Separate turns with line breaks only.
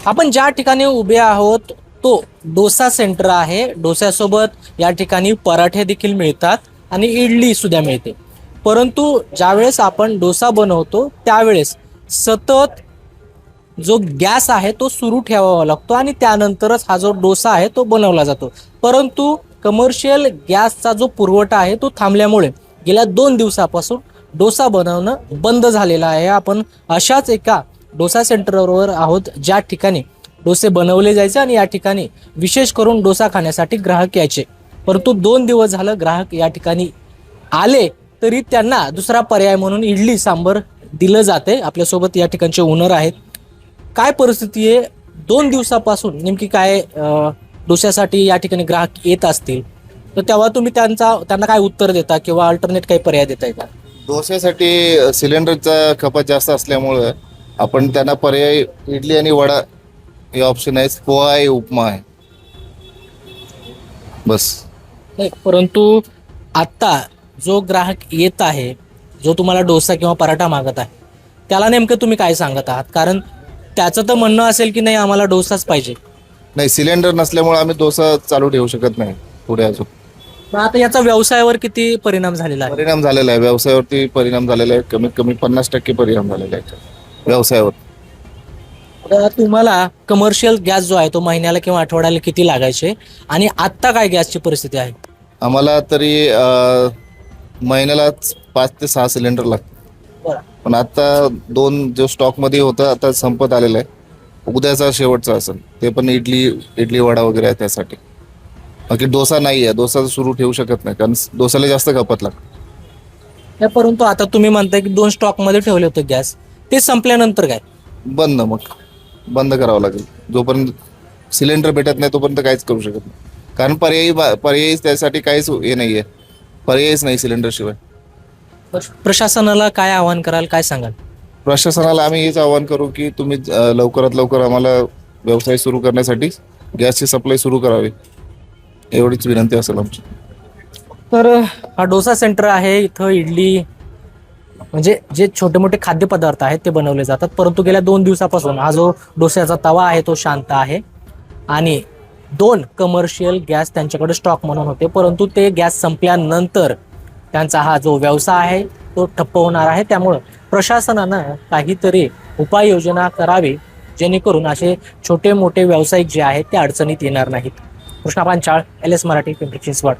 आपण ज्या ठिकाणी उभे आहोत तो डोसा सेंटर आहे. डोस्यासोबत या ठिकाणी पराठे देखील मिळतात आणि इडली सुद्धा मिळते. परंतु ज्यावेळेस आपण डोसा बनवतो त्यावेळेस सतत जो गॅस आहे तो सुरू ठेवावा लागतो आणि त्यानंतरच हा जो डोसा आहे तो बनवला जातो. परंतु कमर्शियल गॅसचा जो पुरवठा आहे तो थांबल्यामुळे गेल्या 2 दिवसापासून डोसा बनवणं बंद झालेलं आहे. आपण अशाच एका डोसा सेंटरवर आहोत ज्या ठिकाणी डोसे बनवले जायचे आणि या ठिकाणी विशेष करून डोसा खाण्यासाठी ग्राहक यायचे. परंतु 2 दिवस झालं ग्राहक या ठिकाणी आले तरी त्यांना दुसरा पर्याय म्हणून इडली सांबर दिलं जाते. आपल्यासोबत या ठिकाणचे ओनर आहेत. काय परिस्थिती आहे 2 दिवसापासून नेमकी काय डोस्यासाठी या ठिकाणी ग्राहक येत असतील तर तेव्हा तुम्ही त्यांना काय उत्तर देता किंवा अल्टरनेट काही पर्याय देताय का?
डोश्यासाठी सिलेंडरचा खपत जास्त असल्यामुळं आपण त्यांना पर्याय इडली आणि वडा हे ऑप्शन आहे, पोहा आहे, उपमा आहे, बस.
नाही, परंतु आत्ता जो ग्राहक येत आहे, जो तुम्हाला डोसा किंवा पराठा मागत आहे त्याला नेमकं तुम्ही काय सांगत आहात? कारण त्याचं तर म्हणणं असेल की नाही आम्हाला डोसाच पाहिजे.
नाही, सिलेंडर नसल्यामुळे आम्ही डोसा चालू ठेवू शकत नाही पुढे अजून.
मग आता याचा व्यवसायावर किती परिणाम झालेला आहे?
परिणाम झालेला आहे, व्यवसायावरती परिणाम झालेला आहे. कमीत कमी 50% परिणाम झालेला आहे व्यवसायावर.
आता तुम्हाला कमर्शियल गॅस जो आहे तो महिन्याला किंवा आठवड्याला किती लागायचे आणि आत्ता काय गॅसची परिस्थिती आहे?
आम्हाला तरी महिन्याला 5 ते 6 सिलेंडर लागतात. पण आता 2 जो स्टॉकमध्ये होता आता संपत आलेला आहे. उद्याचा शेवटचा असेल, ते पण इडली वडा वगैरे आहे त्यासाठी. बाकी डोसा नाही आहे, डोसा सुरू ठेवू शकत नाही कारण डोसाला जास्त खपत लागतं.
परंतु आता तुम्ही म्हणताय की 2 स्टॉक मध्ये ठेवले होते गॅस, ते संपल्यानंतर काय?
बंद करावं लागेल. जोपर्यंत सिलेंडर भेटत नाही तोपर्यंत काहीच करू शकत नाही. कारण पर्यायी त्यासाठी काहीच हे नाही आहे, पर्यायच नाही सिलेंडर शिवाय.
प्रशासनाला काय आवाहन कराल, काय सांगाल?
प्रशासनाला आम्ही हेच आवाहन करू की तुम्ही लवकरात लवकर आम्हाला व्यवसाय सुरू करण्यासाठी गॅसची सप्लाय सुरू करावी, एवढीच विनंती असेल आमची.
तर हा डोसा सेंटर आहे. इथं इडली म्हणजे जे छोटे मोठे खाद्यपदार्थ आहेत ते बनवले जातात. परंतु गेल्या 2 दिवसापासून हा जो डोस्याचा तवा आहे तो शांत आहे आणि 2 कमर्शियल गॅस त्यांच्याकडे स्टॉक म्हणून होते. परंतु ते गॅस संपल्यानंतर त्यांचा हा जो व्यवसाय आहे तो ठप्प होणार आहे. त्यामुळं प्रशासनानं काहीतरी उपाययोजना करावी जेणेकरून असे छोटे मोठे व्यावसायिक जे आहेत ते अडचणीत येणार नाहीत. कृष्णा पांचाळ, LS मराठी, पिंपरी चिंचवड.